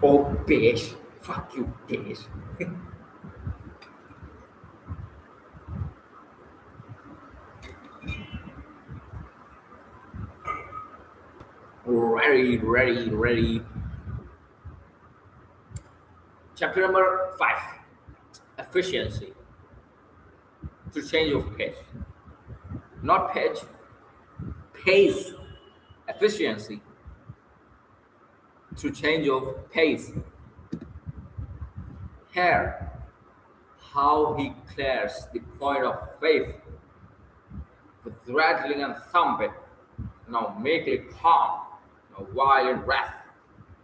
Oh, bitch. Fuck you, bitch. Ready, ready, ready. Chapter number 5, efficiency to change of pace. Not pitch, pace. Efficiency to change of pace. Here, how he clears the point of faith with rattling and thumping. Now make it calm, now violent wrath.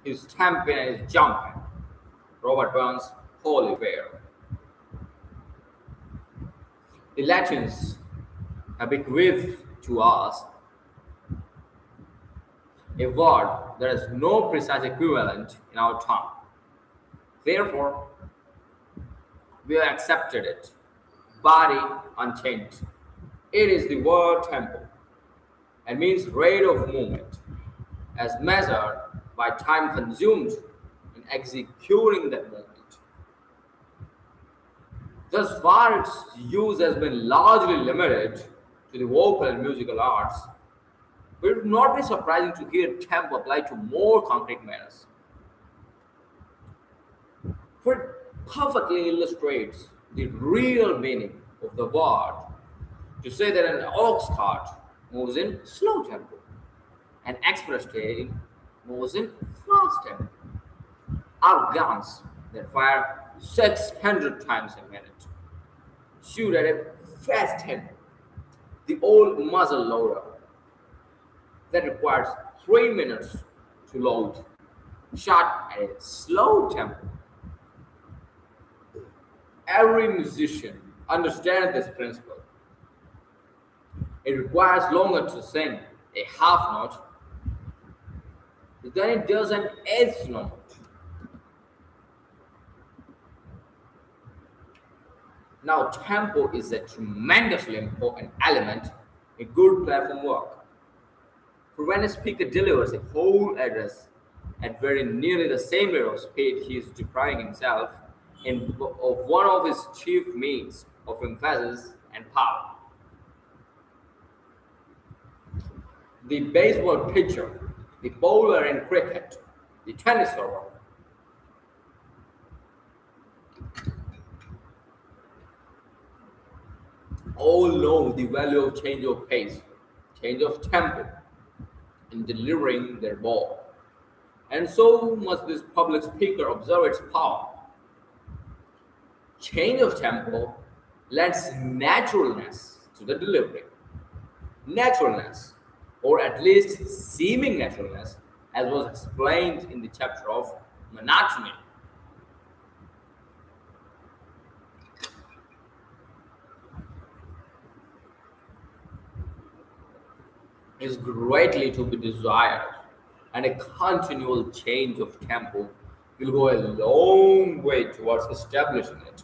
He's stamping and he's jumping. Robert Burns, Holy Fair. The Latins have bequeathed to us a word that has no precise equivalent in our tongue. Therefore, we have accepted it, body unchanged. It is the word tempo and means rate of movement as measured by time consumed in executing that movement. Thus far, its use has been largely limited to the vocal and musical arts, but it would not be surprising to hear tempo applied to more concrete matters. For it perfectly illustrates the real meaning of the word to say that an ox cart moves in slow tempo, an express train moves in fast tempo. Our guns that fire 600 times a minute shoot at a fast tempo. The old muzzle loader that requires 3 minutes to load shot at a slow tempo. Every musician understands this principle. It requires longer to sing a half note than it does an eighth note. Now, tempo is a tremendously important element in good platform work. For when a speaker delivers a whole address at very nearly the same rate of speed, he is depriving himself of one of his chief means of emphasis and power. The baseball pitcher, the bowler in cricket, the tennis server, all know the value of change of pace, change of tempo in delivering their ball. And so must this public speaker observe its power. Change of tempo lends naturalness to the delivery. Naturalness, or at least seeming naturalness, as was explained in the chapter of monotony. Is greatly to be desired, and a continual change of tempo will go a long way towards establishing it.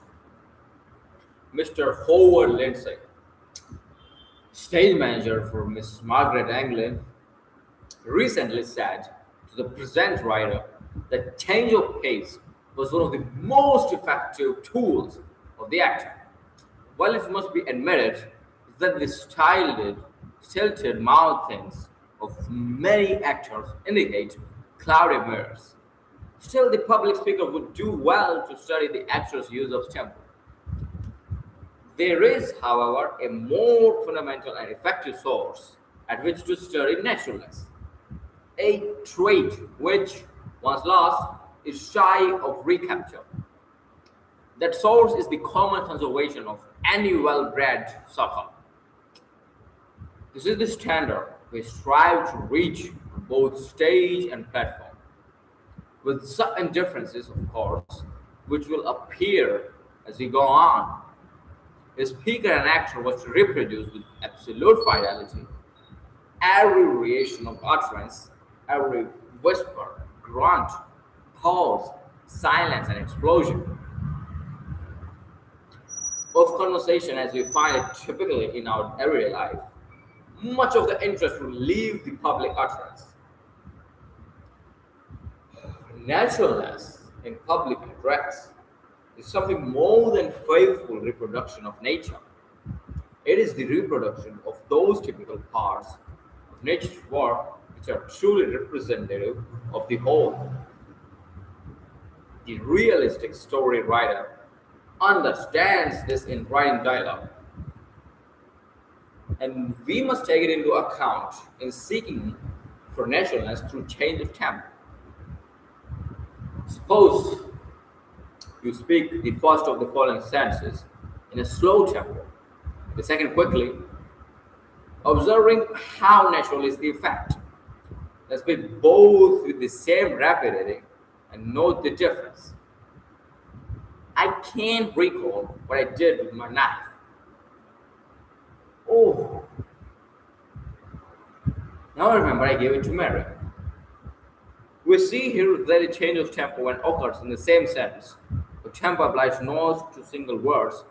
Mr. Howard Lindsay, stage manager for Miss Margaret Anglin, recently said to the present writer that change of pace was one of the most effective tools of the actor. While it must be admitted that the stilted mouthings of many actors indicate cloudy mirrors, still the public speaker would do well to study the actor's use of tempo. There is, however, a more fundamental and effective source at which to study naturalness, a trait which, once lost, is shy of recapture. That source is the common conservation of any well bred circle. This is the standard we strive to reach on both stage and platform, with some differences, of course, which will appear as we go on. A speaker and actor was to reproduce with absolute fidelity every variation of utterance, every whisper, grunt, pause, silence, and explosion of conversation as we find it typically in our everyday life. Much of the interest will leave the public utterance. Naturalness in public address is something more than faithful reproduction of nature. It is the reproduction of those typical parts of nature's work which are truly representative of the whole. The realistic story writer understands this in writing dialogue, and we must take it into account in seeking for naturalness through change of tempo. Suppose you speak the first of the following sentences in a slow tempo, the second quickly, observing how natural is the effect. Let's speak both with the same rapidity and note the difference. I can't recall what I did with my knife. Oh, now I remember I gave it to Mary. We see here that a change of tempo when occurs in the same sentence. The tempo applies not to single words,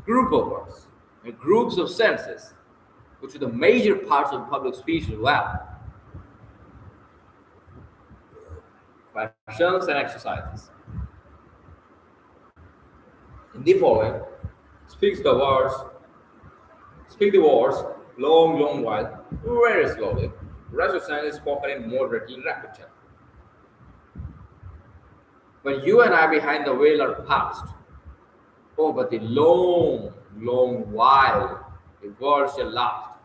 group of words, and groups of sentences, which are the major parts of public speech as well. Questions and exercises. In the following, speaks the words, speak the words long, long while, very slowly. The rest of the sentence is spoken in moderately rapid tempo. When you and I behind the wheel are past, oh, but the long, long while the world shall last,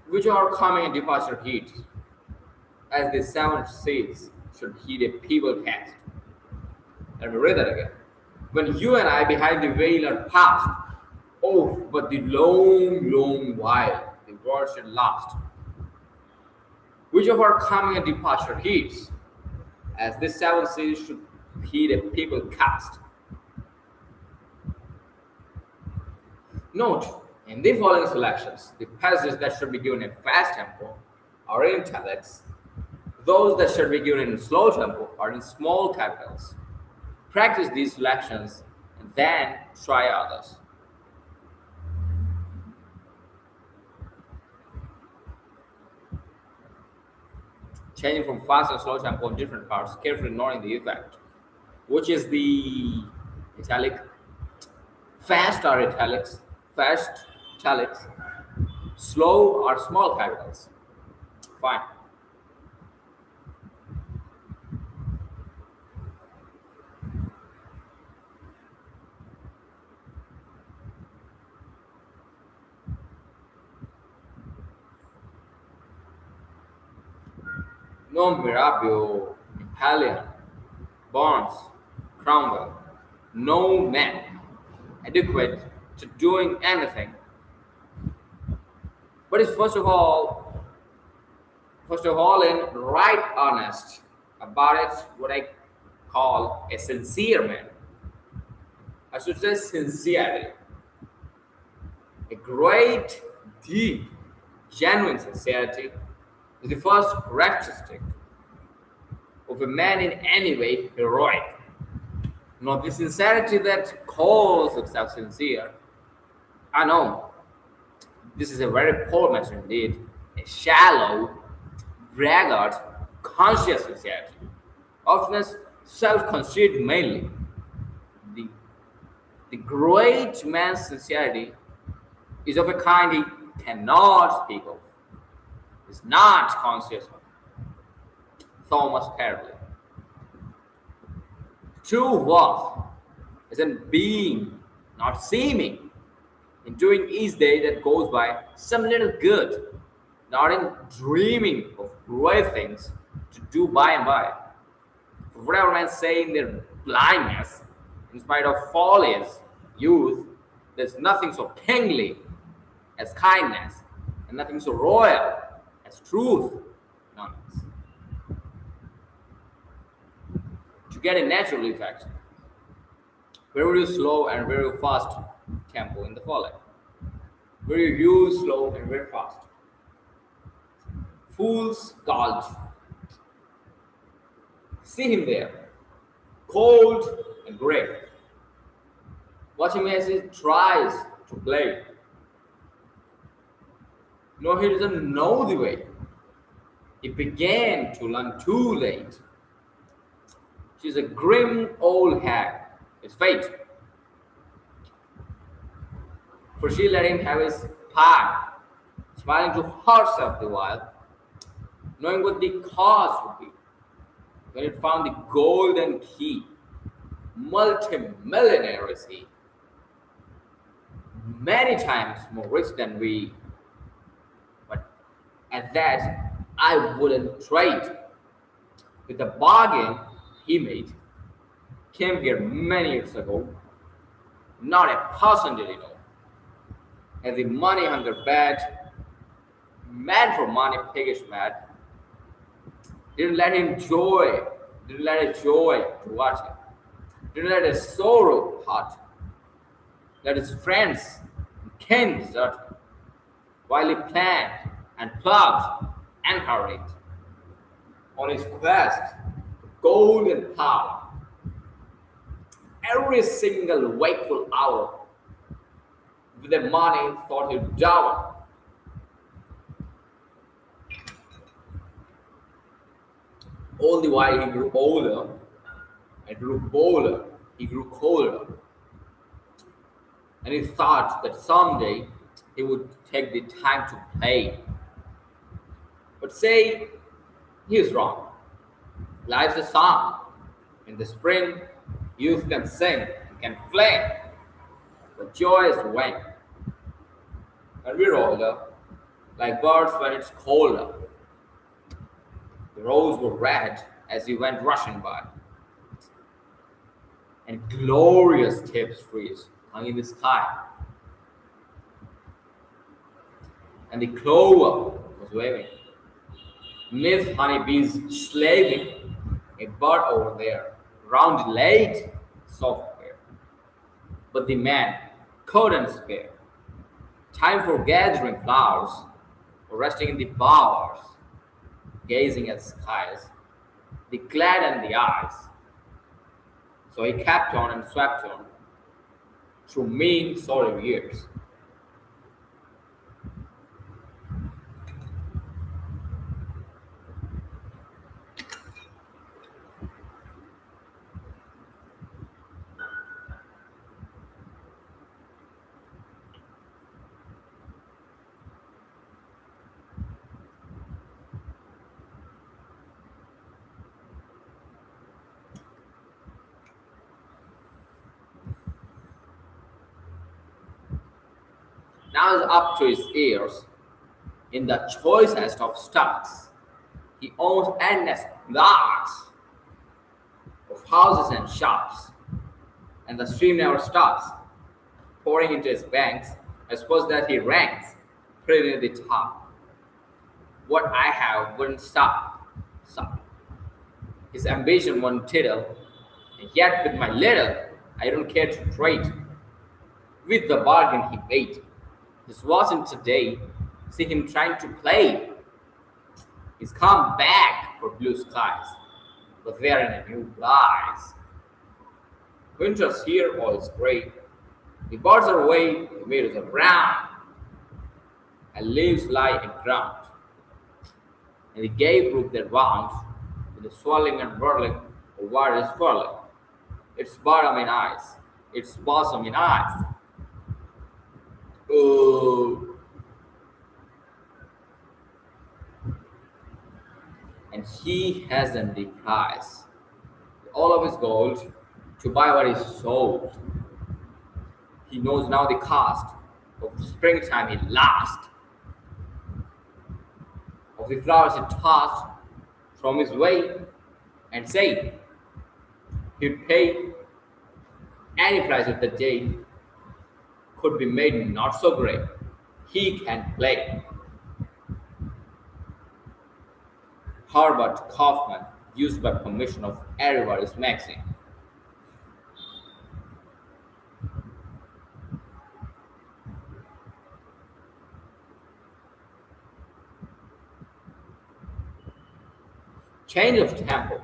which are coming and departure heat, as the seven seas should heed a people cast. Let me read that again. When you and I behind the veil are past, oh, but the long, long while the world should last, which of our coming and departure heeds, as this seven seas should heed a people cast. Note, in the following selections, the passages that should be given in fast tempo are in italics, those that should be given in slow tempo are in small capitals. Practice these selections and then try others. Changing from fast and slow tempo in different parts, carefully noting the effect. Which is the italic? Fast are italics, fast italics, slow are small capitals. Fine. Non Mirabio, Napoleon, Barnes, Cromwell, no man adequate to doing anything. But it's first of all, in right honest about it, what I call a sincere man. I should say sincerity. A great, deep, genuine sincerity is the first characteristic of a man in any way heroic. Not the sincerity that calls itself sincere. I know this is a very poor measure indeed, a shallow, braggart, conscious sincerity, often as self-conceit mainly. The, the great man's sincerity is of a kind he cannot speak of, is not conscious of. Thomas Carlyle. True worth is in being, not seeming, in doing each day that goes by some little good, not in dreaming of great things to do by and by. For whatever men say in their blindness, in spite of follies, youth, there's nothing so kingly as kindness, and nothing so royal as truth. Nonsense. To get a natural effect, very slow and very fast tempo in the following. Very use slow and very fast. Fool's gold. See him there, cold and gray. Watch him as he tries to play. No, he doesn't know the way. He began to learn too late. She's a grim old hag. It's fate, for she let him have his pie, smiling to herself the while, knowing what the cost would be when it found the golden key. Multimillionaire is he, many times more rich than we, but at that I wouldn't trade. With the bargain he made, came here many years ago, not a person did he know. And the money hunger bad, mad for money, piggish mad, didn't let him joy, didn't let it joy to watch him, didn't let his sorrow hurt, let his friends and kin desert him, while he planned and plugged and hurried on his quest for gold and power. Every single wakeful hour with the money thought he'd dower. All the while he grew older and grew bolder, he grew colder, and he thought that someday he would take the time to play. But say he is wrong. Life's a song. In the spring, youth can sing and can flame, but joy is when. When we're older, like birds when it's colder. The roads were red as he went rushing by, and glorious tapestries hung in the sky, and the clover was waving. Miss honeybees slaving, a bird over there, round late, soft hair. But the man couldn't spare time for gathering flowers or resting in the bowers, gazing at skies, the gladden the eyes. So he kept on and swept on through mean, sorry years. Now he's up to his ears in the choicest of stocks. He owns endless blocks of houses and shops, and the stream never stops, pouring into his banks. I suppose that he ranks pretty near the top. What I have wouldn't stop. His ambition won't tittle, and yet with my little, I don't care to trade. With the bargain he made, this wasn't today. See him trying to play. He's come back for blue skies, but they are in a new guise. Winter's here, all is gray. The birds are away, the meadows are brown, and leaves lie in ground. And the gay brook that wounds with the swirling and whirling of water is furling. Its bottom in eyes, its bosom in eyes. Oh. And he hasn't the price, all of his gold, to buy what is sold. He knows now the cost of the springtime he lost, of the flowers he tossed from his way, and say he'd pay any price if the day could be made not so great. He can play. Herbert Kaufman, used by permission of Everybody's Magazine. Change of tempo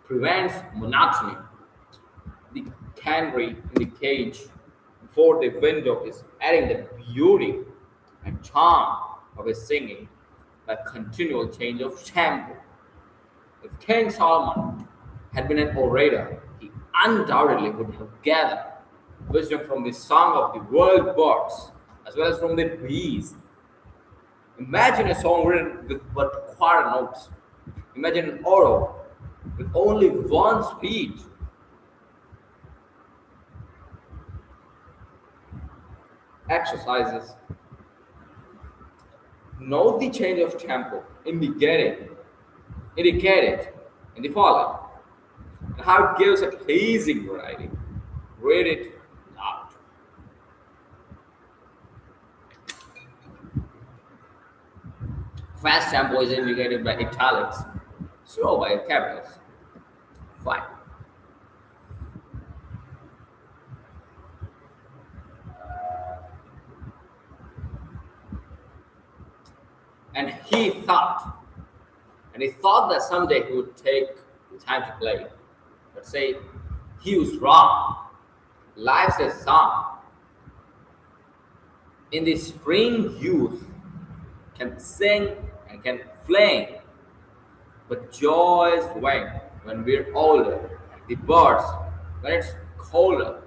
prevents monotony. The canary in the cage before the window is adding the beauty and charm of his singing by continual change of tempo. If King Solomon had been an orator, he undoubtedly would have gathered wisdom from the song of the world birds as well as from the bees. Imagine a song written with but quarter notes. Imagine an auto with only one speed. Exercises. Note the change of tempo indicated in the following, and how it gives a pleasing variety. Read it loud. Fast tempo is indicated by italics, slow by capitals. Fine. And he thought that someday he would take the time to play. But say, he was wrong. Life's a song. In the spring, youth can sing and can fling, but joys wane when we're older. The birds, when it's colder,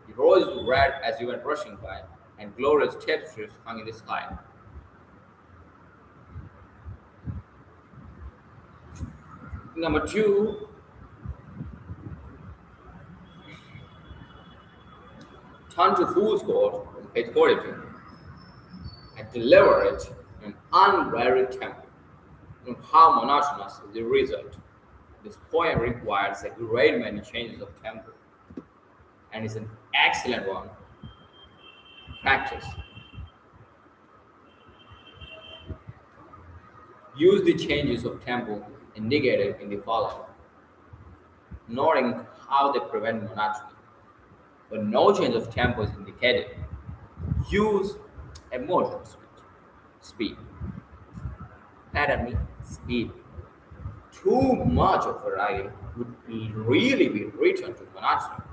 the rose is red as you went rushing by, and glorious tapestries hung in the sky. Number two, turn to Fool's Gold on page 42 and deliver it in an unvaried tempo. And how monotonous is the result? This poem requires a great many changes of tempo and is an excellent one. Practice. Use the changes of tempo indicated in the following, noting how they prevent monotony. When no change of tempo is indicated, use a moderate speed. Pardon me, speed. Too much of variety would really be returned to monotony.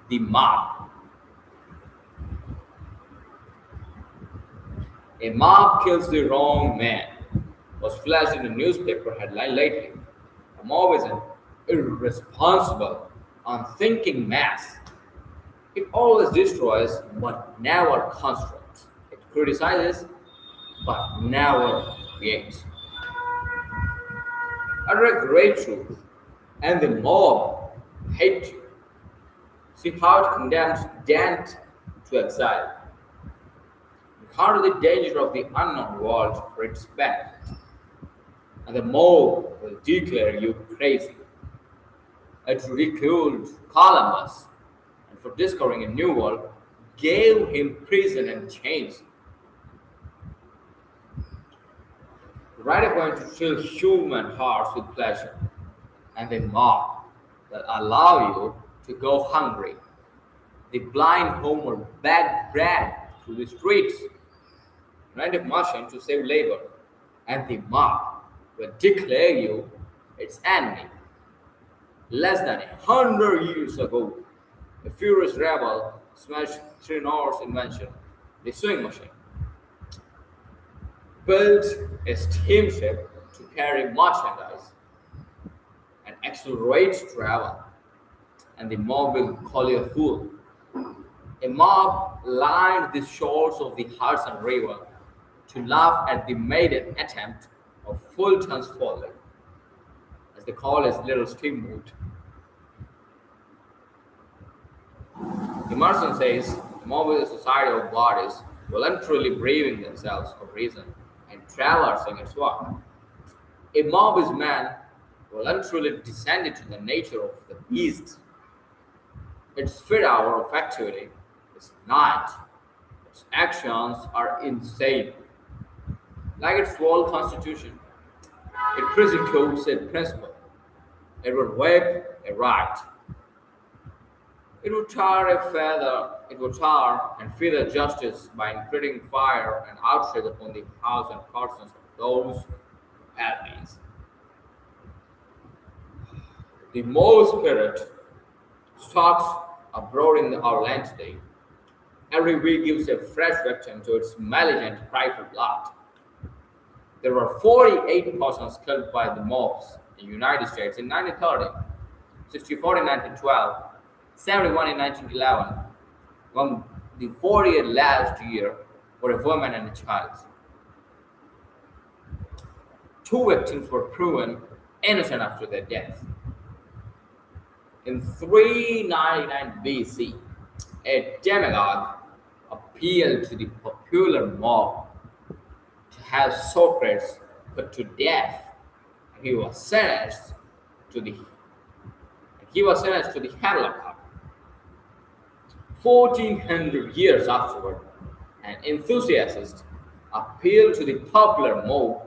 The mob. A mob kills the wrong man was flashed in a newspaper headline lately. A mob is an irresponsible, unthinking mass. It always destroys but never constructs. It criticizes but never creates. Utter a great truth, and the mob hate you. See how it condemns Dante to exile. Encounter the danger of the unknown world for its benefit, and the mob will declare you crazy. It ridiculed Columbus, and for discovering a new world, gave him prison and chains. The writer going to fill human hearts with pleasure, and the mob will allow you to go hungry. The blind homer begged bread through the streets, rent machine to save labor, and the mob will declare you its enemy. Less than 100 years ago, a furious rebel smashed Threnor's invention, the sewing machine, built a steamship to carry merchandise and accelerate travel, and the mob will call you a fool. A mob lined the shores of the Hudson River to laugh at the maiden attempt of Fulton's folly, as they call his little steamboat. Emerson says the mob is a society of bodies voluntarily braving themselves for reason and traversing its work. A mob is man voluntarily descended to the nature of the beast. Its fifth hour of activity is night. Its actions are insane. Like its whole constitution, it prosecutes a principle. It would whip a right. It would tar and feather justice by inflicting fire and outrage upon the house and persons of those enemies. The mob spirit stalks abroad in our land today. Every week gives a fresh victim to its malignant prideful blood. There were 48 persons killed by the mobs in the United States in 1930, 64 in 1912, 71 in 1911. Among the 48 last year were a woman and a child. Two victims were proven innocent after their death. In 399 BC, a demagogue appealed to the popular mob to have Socrates put to death. He was sentenced to the hemlock cup. 1400 years afterward, an enthusiast appealed to the popular mob,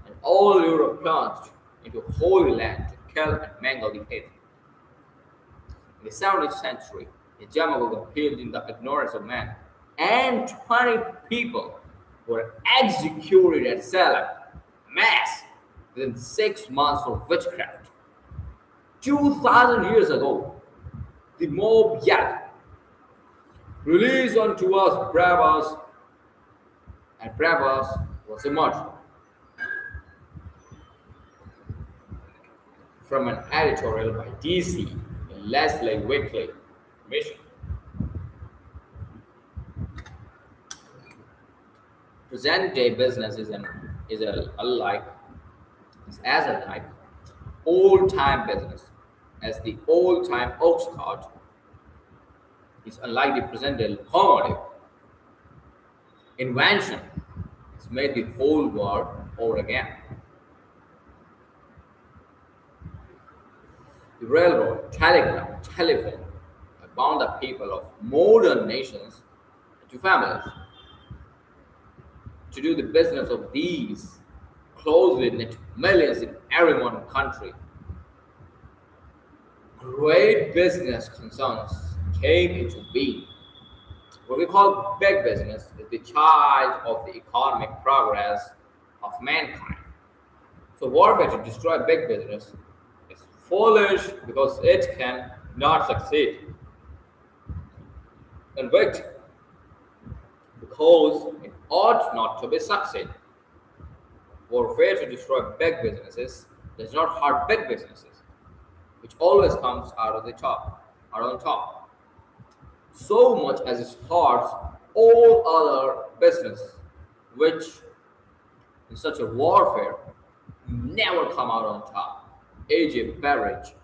and all Europe plunged into Holy Land to kill and mangle the heathen. In the 17th century, a demagogue appealed in the ignorance of man, and 20 people were executed at Salem, Mass, within 6 months for witchcraft. 2,000 years ago, the mob yelled, "Release unto us Barabbas," and Barabbas was a murderer. From an editorial by DC in Leslie Weekly Mission. Present day business is as alike old time business as the old time ox cart is unlike the present day locomotive. Invention has made the whole world over again. The railroad, telegraph, telephone have bound the people of modern nations into families. To do the business of these closely knit millions in every one country, great business concerns came into being. What we call big business is the child of the economic progress of mankind. So warfare to destroy big business is foolish because it can not succeed. And wicked because it ought not to be succeed. Warfare to destroy big businesses does not hurt big businesses, which always comes out on top. So much as it hurts all other businesses, which in such a warfare never come out on top. A.J. Barrett.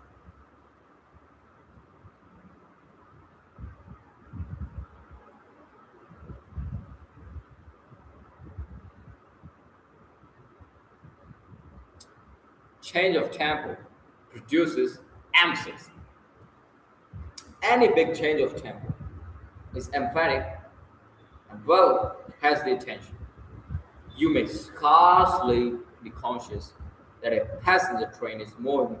Change of tempo produces emphasis. Any big change of tempo is emphatic and well has the attention. You may scarcely be conscious that a passenger train is moving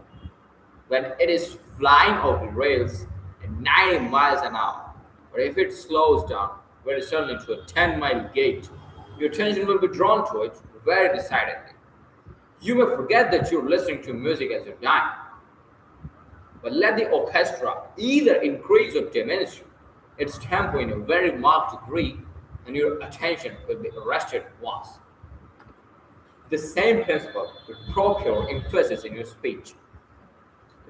when it is flying over rails at 90 miles an hour. But if it slows down very suddenly to a 10-mile gait, your attention will be drawn to it very decidedly. You may forget that you're listening to music as you dine, but let the orchestra either increase or diminish its tempo in a very marked degree, and your attention will be arrested at once. The same principle will procure emphasis in your speech.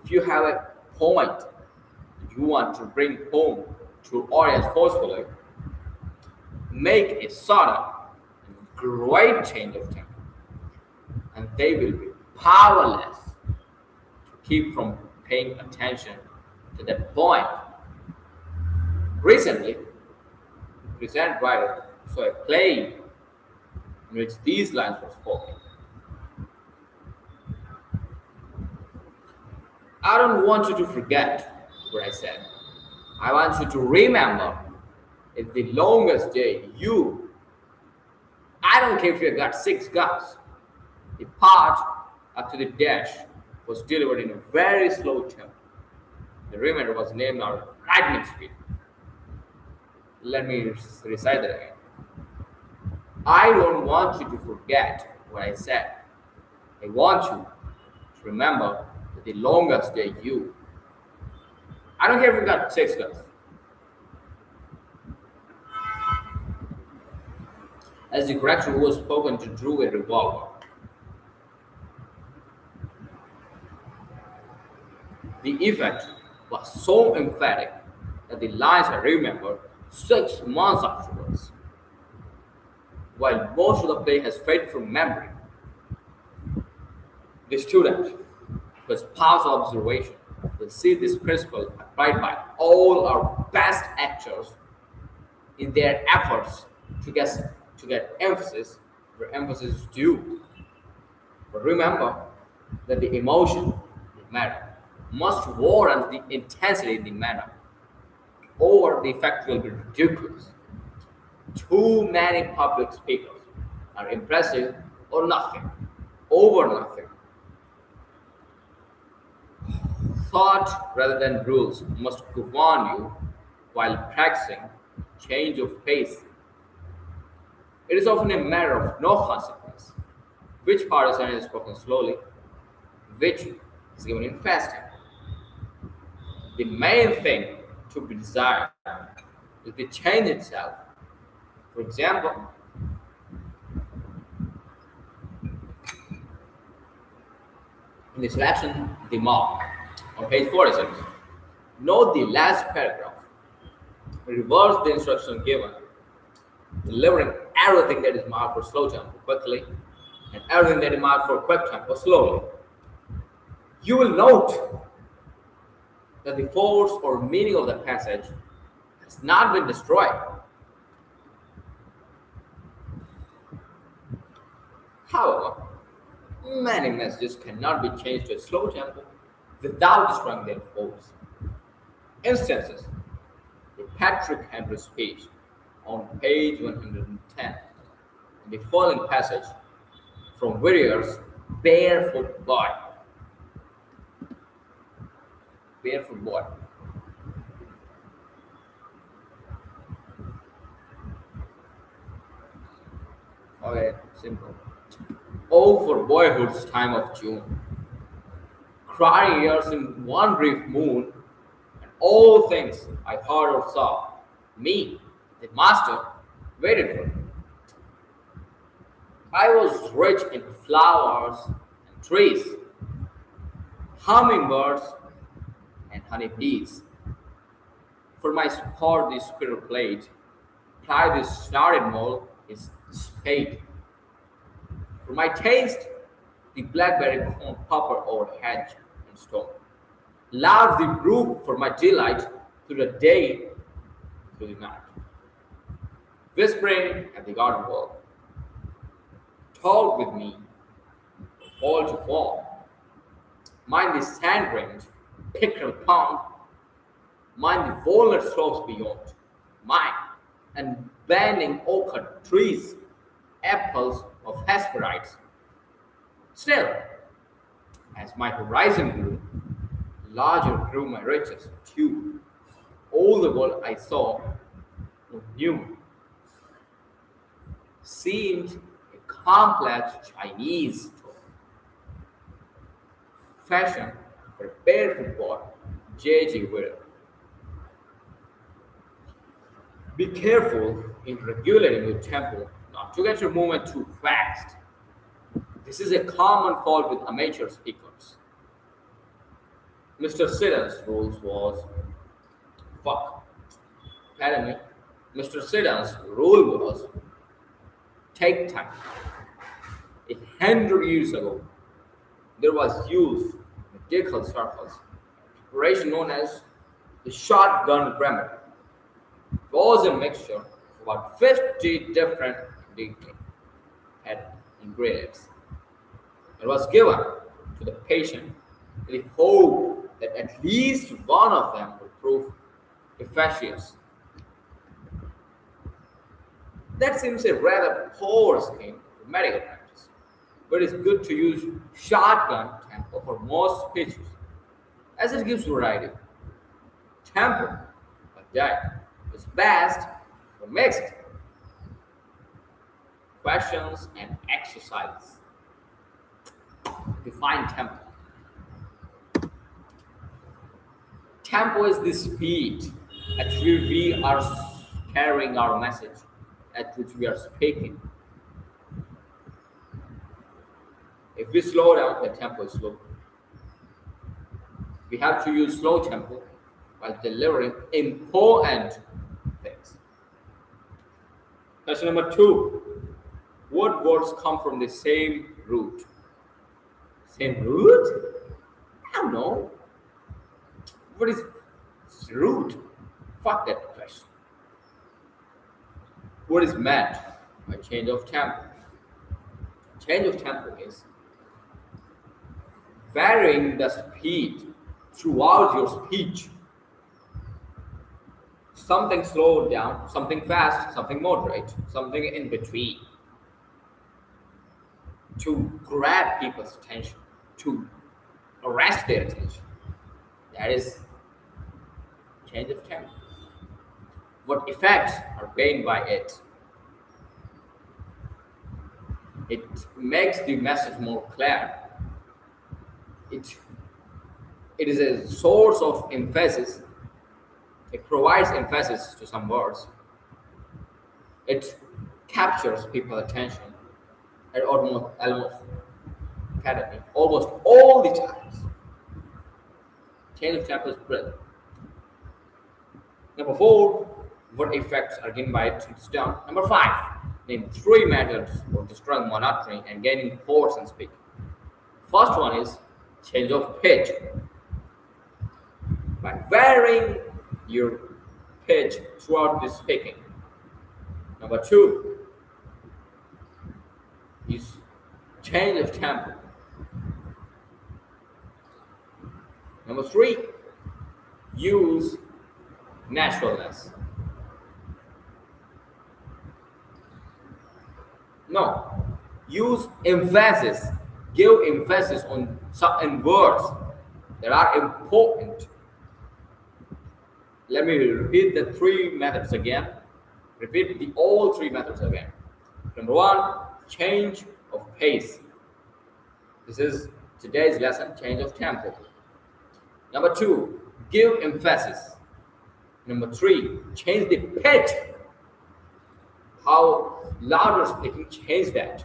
If you have a point that you want to bring home to audience forcefully, make a sudden and great change of tempo, and they will be powerless to keep from paying attention to that point. Recently, the present writer saw a play in which these lines were spoken. I don't want you to forget what I said. I want you to remember it's the longest day I don't care if you got 6 guts. The part up to the dash was delivered in a very slow tempo. The remainder was named out lightning speed. Let me recite that again. I don't want you to forget what I said. I want you to remember that the longest day I don't care if you got 6 guns. as the character who was spoken to drew a revolver. The effect was so emphatic that the lines I remember 6 months afterwards. While most of the play has faded from memory, the student, who has past observation, will see this principle applied by all our best actors in their efforts to get emphasis where emphasis is due. But remember that the emotion, the matter, must warrant the intensity in the manner, or the effect will be ridiculous. Too many public speakers are impressive or nothing, over nothing. Thought rather than rules must govern you while practicing change of pace. It is often a matter of no consequence which part is is spoken slowly, which is given in fasting. The main thing to be desired is the change itself. For example, in the selection, the mob, on page 46, note the last paragraph. Reverse the instruction given, delivering everything that is marked for slow tempo quickly and everything that is marked for quick tempo slowly. You will note that the force or meaning of the passage has not been destroyed. However, many messages cannot be changed to a slow tempo without destroying their force. Instances: the Patrick Henry speech on page 110, and the following passage from Whittier's Barefoot Boy. Barefoot Boy. Okay, simple. Oh, for boyhood's time of June, crying years in one brief moon, and all things I heard or saw, me, the master, waited for. I was rich in flowers and trees, hummingbirds and honeybees. For my sport, the squirrel played, plied the snarled mole his spade. For my taste, the blackberry corn popper over hedge and stone. Loved the brook for my delight through the day, through the night. Whispering at the garden wall, talk with me, wall to wall. Mind the sand-rimmed pickerel pond, mind the walnut slopes beyond, mine, and bending oak trees, apples of Hesperides. Still, as my horizon grew, larger grew my riches too. All the world I saw was new, seemed a complex Chinese story. Fashion for a barefoot boy, J.G. Whittier. Be careful in regulating your tempo not to get your movement too fast. This is a common fault with amateur speakers. Mr. Siddon's rules was fuck. Pardon me. Mr. Siddon's rule was take time. 100 years ago, there was used in medical circles preparation known as the shotgun remedy. It was a mixture of about 50 different ingredients. It was given to the patient with the hope that at least one of them would prove efficacious. That seems a rather poor scheme for medical practice, but it's good to use shotgun tempo for most pitches, as it gives variety. Tempo, like that, is best for mixed questions and exercises. Define tempo. Tempo is the speed at which we are carrying our message, at which we are speaking. If we slow down, the tempo is slow. We have to use slow tempo while delivering important things. Question number two. What words come from the same root? Same root? I don't know. What is root? Fuck that question. What is meant by change of tempo? Change of tempo is varying the speed throughout your speech. Something slowed down, something fast, something moderate, something in between to grab people's attention, to arrest their attention. That is change of tempo. What effects are gained by it? It makes the message more clear. It, it is a source of emphasis. It provides emphasis to some words. It captures people's attention at almost all the times. Change of tempo is brilliant. Number four, what effects are gained by it? It's done. Number five, name three methods for destroying monotony and gaining force in speaking. First one is change of pitch. By varying your pitch throughout the speaking. Number two is change of tempo. Number three, use naturalness. No, use emphasis. Give emphasis on certain words that are important. Let me repeat the three methods again. Repeat all three methods again. Number one, change of pace. This is today's lesson, change of tempo. Number two, give emphasis. Number three, change the pitch. How louder speaking, change that.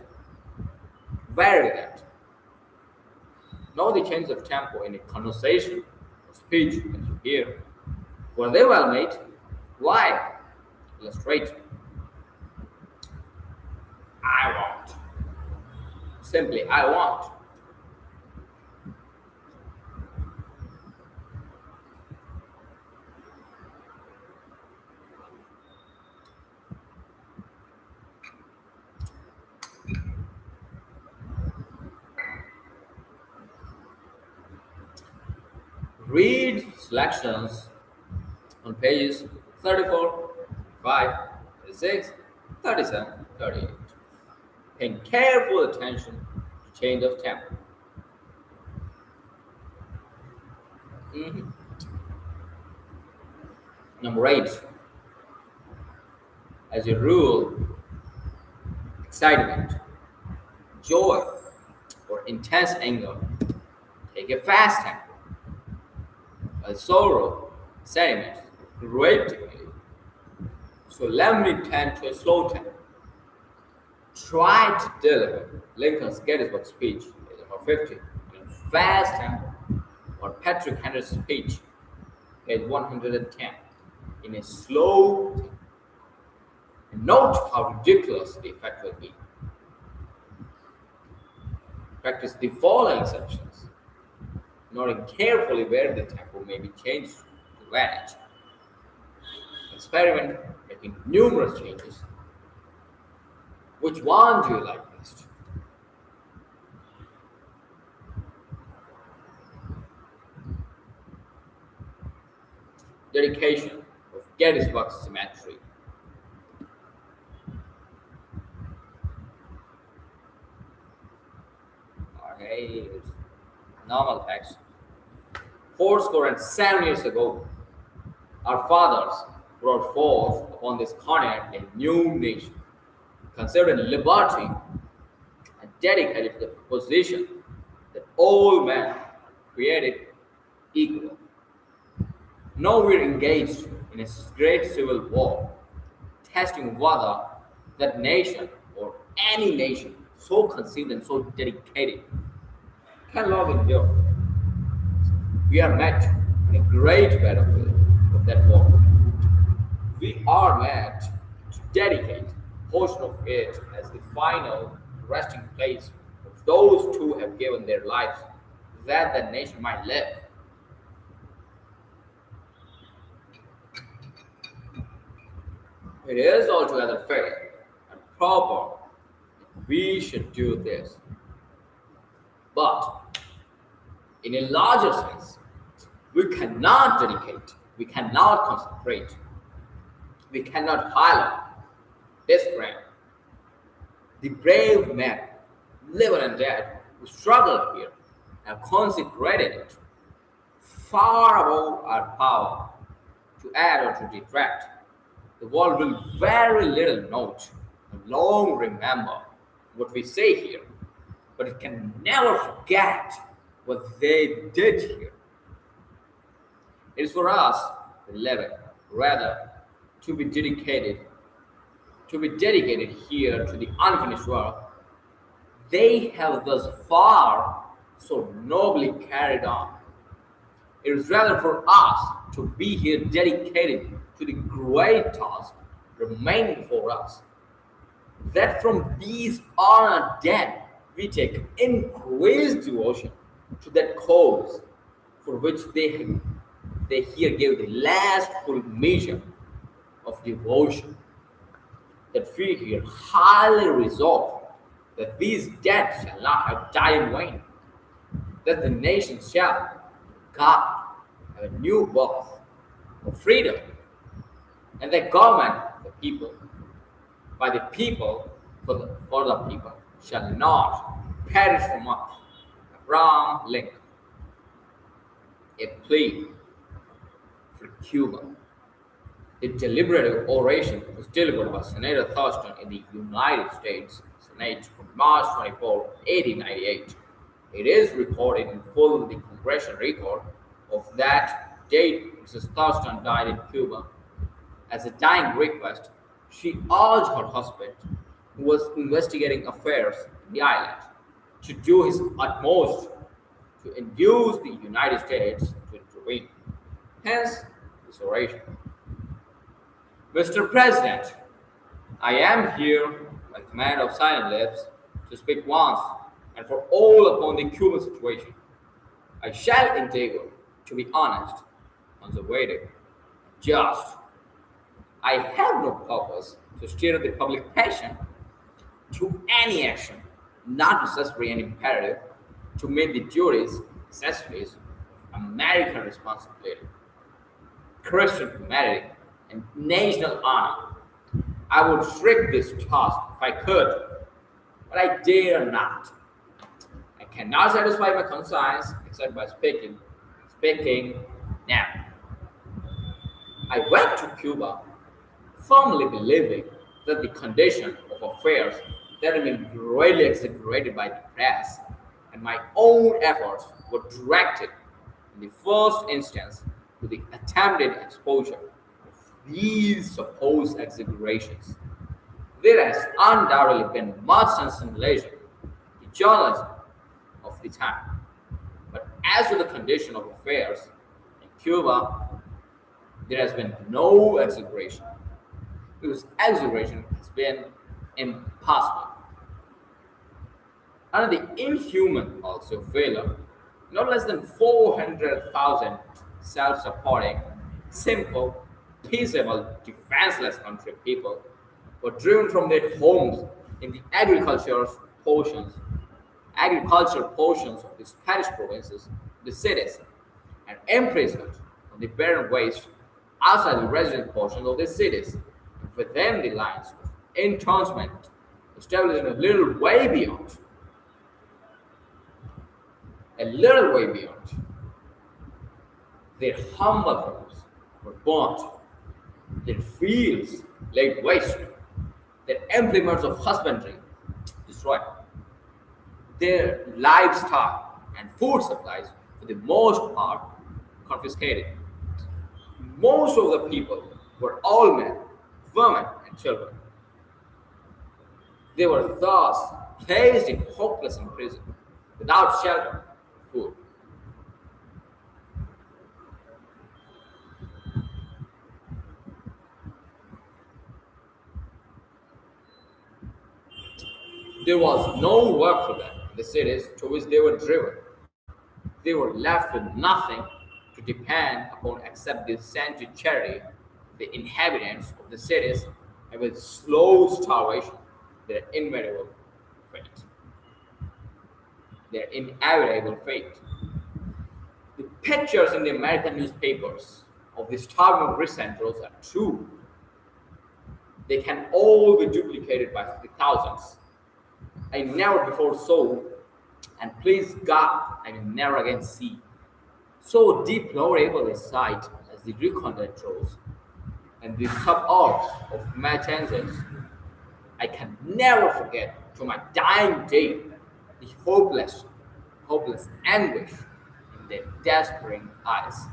Vary that. Know the change of tempo in a conversation or speech that you hear. Were they well made? Why? Illustrate. I want. Simply, I want. Read selections on pages 34, 35, 36, 37, 38. Paying careful attention to change of tempo. Number 8. As a rule, excitement, joy, or intense anger take a fast tempo. While sorrow, sadness, greatly, solemnity tend to a slow tempo. Try to deliver Lincoln's Gettysburg speech, page number 50, in fast tempo, or Patrick Henry's speech, page 110, in a slow tempo. And note how ridiculous the effect will be. Practice the following sections, noting carefully where the tempo may be changed to manage. Experiment making numerous changes. Which one do you like best? Dedication of Gettysburg Cemetery. Okay, normal text. 407 years ago, our fathers brought forth upon this continent a new nation, considered liberty and dedicated to the proposition that all men created equal. Now we're engaged in a great civil war, testing whether that nation or any nation so conceived and so dedicated can long endure. We are met on a great battlefield of that war. We are meant to dedicate a portion of it as the final resting place of those who have given their lives that the nation might live. It is altogether fair and proper that we should do this. But in a larger sense, we cannot concentrate, we cannot highlight this brand. The brave men, living and dead, who struggled here have consecrated it far above our power to add or to detract. The world will very little note and long remember what we say here, but it can never forget what they did here. It is for us, the living, rather to be dedicated here to the unfinished work they have thus far so nobly carried on. It is rather for us to be here dedicated to the great task remaining for us, that from these honored dead we take increased devotion to that cause for which they here gave the last full measure of devotion, that we here highly resolve that these dead shall not have died in vain, that the nation shall, God, have a new birth of freedom, and the government of the people, by the people, for the people, shall not perish from us. Abraham Lincoln, a plea for Cuba. The deliberative oration was delivered by Senator Thurston in the United States Senate on March 24, 1898. It is recorded in full in the Congressional record of that date. Mrs. Thurston died in Cuba. As a dying request, she urged her husband, who was investigating affairs in the island, to do his utmost to induce the United States to intervene. Hence, this oration. Mr. President, I am here by command of Silent Lips to speak once and for all upon the Cuban situation. I shall endeavor to be honest, conservative, just. I have no purpose to steer the public passion to any action not necessary and imperative to meet the duties, necessities of American responsibility, Christian humanity, and national honor. I would shirk this task if I could, but I dare not. I cannot satisfy my conscience except by speaking now. I went to Cuba firmly believing that the condition of affairs that had been greatly exaggerated by the press and my own efforts were directed in the first instance to the attempted exposure of these supposed exaggerations. There has undoubtedly been much sensationalism in the journalism of the time. But as to the condition of affairs in Cuba, there has been no exaggeration, because exaggeration has been impossible. Under the inhuman also failure, not less than 400,000 self-supporting, simple, peaceable, defenseless country people were driven from their homes in the agricultural portions of the Spanish provinces, the cities, and imprisoned on the barren waste outside the resident portions of the cities, and within the lines of intrenchment established a little way beyond. A little way beyond. Their humble homes were burnt, their fields laid waste, their implements of husbandry destroyed, their livestock and food supplies, for the most part, confiscated. Most of the people were all men, women, and children. They were thus placed in hopeless imprisonment, without shelter, food. There was no work for them in the cities to which they were driven. They were left with nothing to depend upon except the scented charity of the inhabitants of the cities, and with slow starvation, their inevitable fate. Their inevitable fate. The pictures in the American newspapers of the starving rich centrals are true. They can all be duplicated by the thousands. I never before saw, and please God, I will never again see, so deplorable a sight as the reconnaissance draws and the suburbs of Matanzas. I can never forget to my dying day the hopeless anguish in their despairing eyes.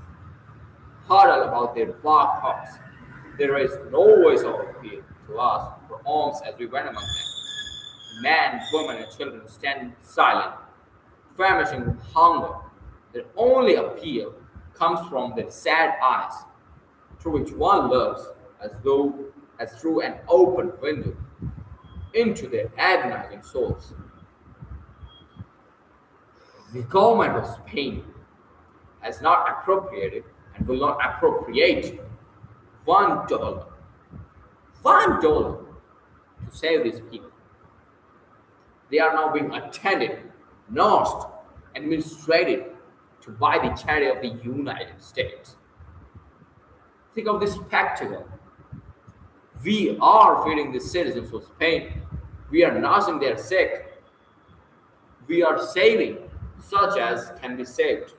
Huddle about their dark hearts. There is no voice of appeal to us for alms as we went among them. Men, women, and children stand silent, famishing with hunger. Their only appeal comes from their sad eyes, through which one looks as through an open window into their agonizing souls. The government of Spain has not appropriated and will not appropriate $1, $1 to save these people. They are now being attended, nursed, administrated to by the charity of the United States. Think of this spectacle. We are feeding the citizens of Spain. We are nursing their sick. We are saving such as can be saved.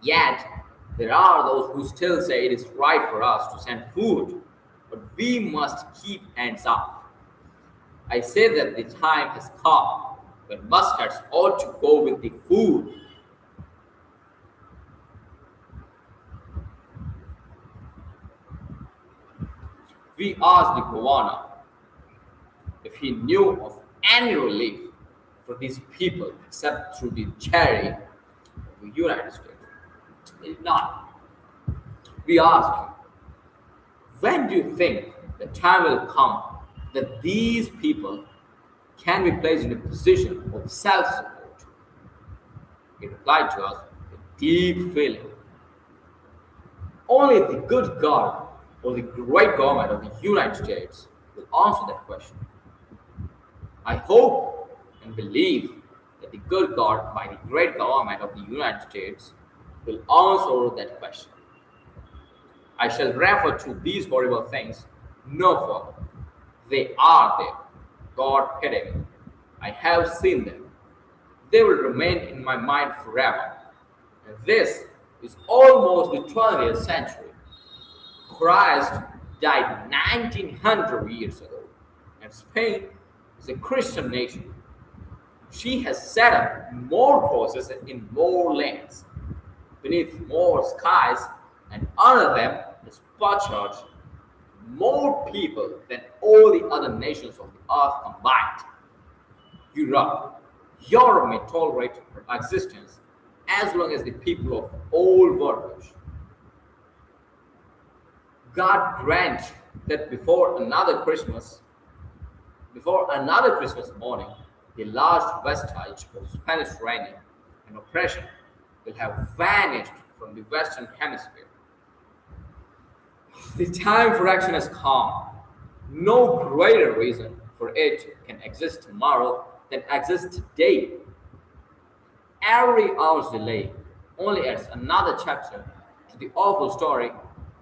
Yet, there are those who still say it is right for us to send food, but we must keep hands up. I say that the time has come when muskets ought to go with the food. We asked the governor if he knew of any relief for these people except through the charity of the United States. He did not. We asked him, when do you think the time will come that these people can be placed in a position of self support? He replied to us with deep feeling. Only the good God or the great government of the United States will answer that question. I hope and believe that the good God by the great government of the United States will answer that question. I shall refer to these horrible things no further. They are there. God pity me. I have seen them. They will remain in my mind forever. And this is almost the 20th century. Christ died 1900 years ago, and Spain is a Christian nation. She has set up more crosses in more lands, beneath more skies, and under them is butchered more people than all the other nations of the earth combined. Europe may tolerate her existence as long as the people of all world. God grant that before another Christmas morning, the last vestige of Spanish reign and oppression will have vanished from the Western Hemisphere. The time for action has come. No greater reason for it can exist tomorrow than exists today. Every hour's delay only adds another chapter to the awful story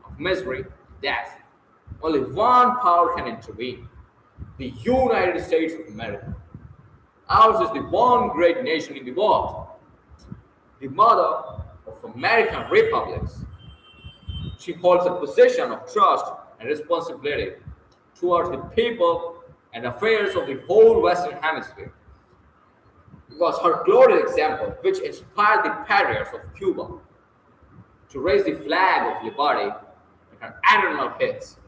of misery, death. Only one power can intervene: the United States of America. Ours is the one great nation in the world, the mother of American republics. She holds a position of trust and responsibility towards the people and affairs of the whole Western Hemisphere. It was her glorious example which inspired the patriots of Cuba to raise the flag of liberty in her annual hits.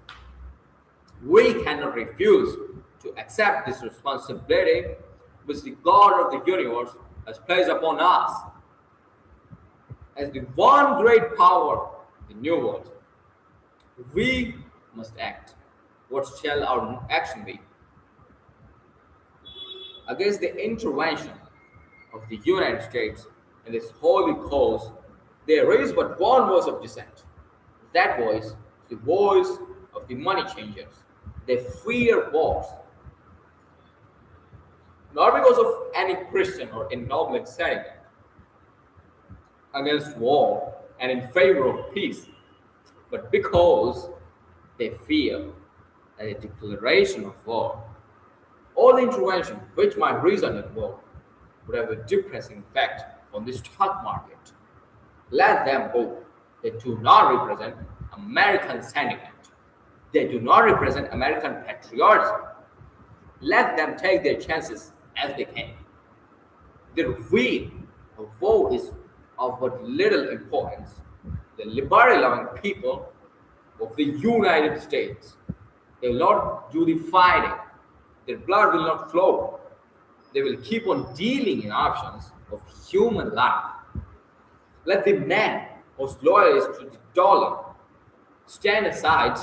We cannot refuse to accept this responsibility which the God of the universe has placed upon us as the one great power in the new world. We must act. What shall our action be? Against the intervention of the United States in this holy cause, there is but one voice of dissent. That voice is the voice of the money changers. They fear wars, not because of any Christian or ennobling sentiment against war and in favor of peace, but because they fear that a declaration of war or the intervention which might result in war would have a depressing effect on the stock market. Let them go. They do not represent American sentiment. They do not represent American patriotism. Let them take their chances as they can. Their will of war is of but little importance. The liberty-loving people of the United States, they will not do the fighting. Their blood will not flow. They will keep on dealing in options of human life. Let the man who's loyal is to the dollar stand aside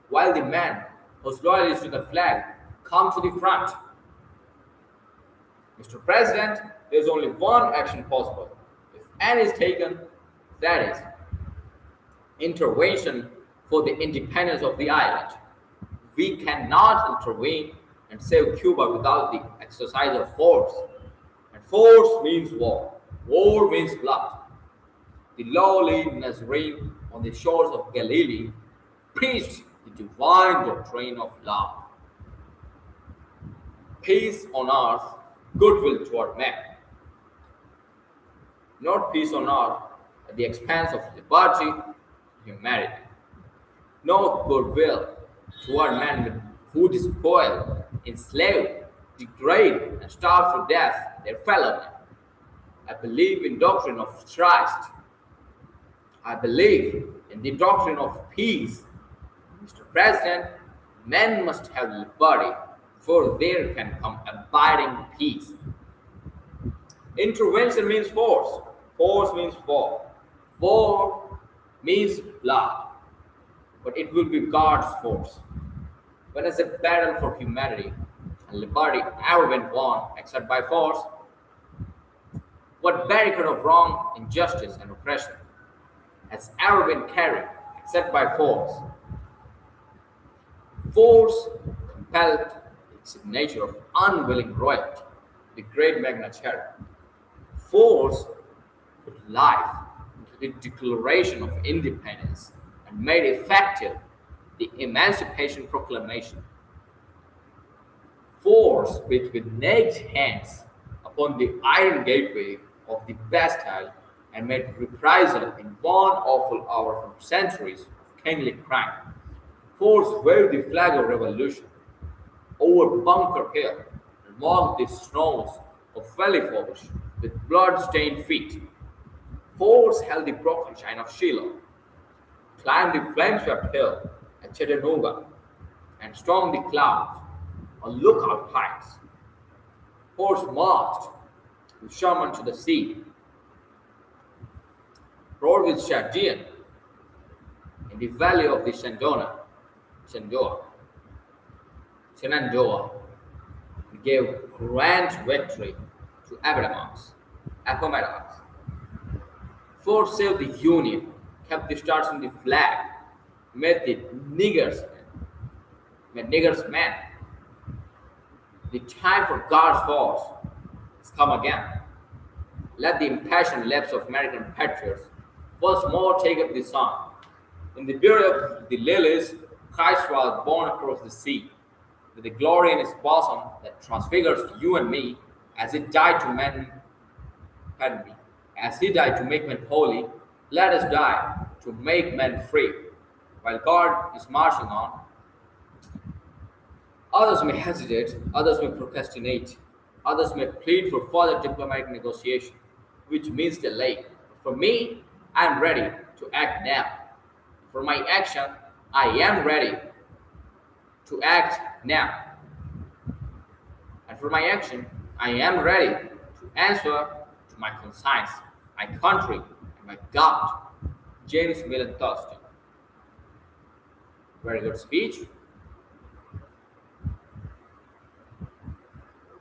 while the man who's loyal is to the flag come to the front. Mr. President, there is only one action possible. If any is taken, that is intervention for the independence of the island. We cannot intervene and save Cuba without the exercise of force. And force means war. War means blood. The lowly Nazarene on the shores of Galilee preached the divine doctrine of love. Peace on earth, goodwill toward men. Not peace on earth at the expense of liberty, humanity. No goodwill toward men who despoil, enslave, degrade, and starve to death their fellow men. I believe in doctrine of Christ. I believe in the doctrine of peace. Mr. President, men must have liberty, for there can come abiding peace. Intervention means force. Force means war. War means blood. But it will be God's force. When has a battle for humanity and liberty ever been won except by force? What barricade of wrong, injustice, and oppression has ever been carried except by force? Force compelled the signature of unwilling royalty, the great Magna Charta. Force put life into the Declaration of Independence and made effective the Emancipation Proclamation. Force beat with naked hands upon the iron gateway of the Bastille and made reprisal in one awful hour from centuries of kingly crime. Force waved the flag of revolution over Bunker Hill and walked the snows of Valley Forge with blood-stained feet. Force held the broken chain of Shiloh, climbed the flame-swept hill at Chattanooga, and stormed the clouds on Lookout Heights. Force marched with Sherman to the sea, rode with Sheridan in the valley of the Shenandoah, and gave grand victory to Appomattox. Force saved the Union, kept the stars in the flag, made the niggers men. The time for God's force has come again. Let the impassioned lips of American patriots once more take up the song. In the beauty of the lilies, Christ was born across the sea, with the glory in his bosom that transfigures you and me, as he died to as he died to make men holy. Let us die to make men free. While God is marching on, others may hesitate, others may procrastinate, others may plead for further diplomatic negotiation, which means delay. For me, I am ready to act now. For my action, I am ready to act now. and for my action, I am ready to answer to my conscience, my country, and my God. James Milton Thurston. Very good speech.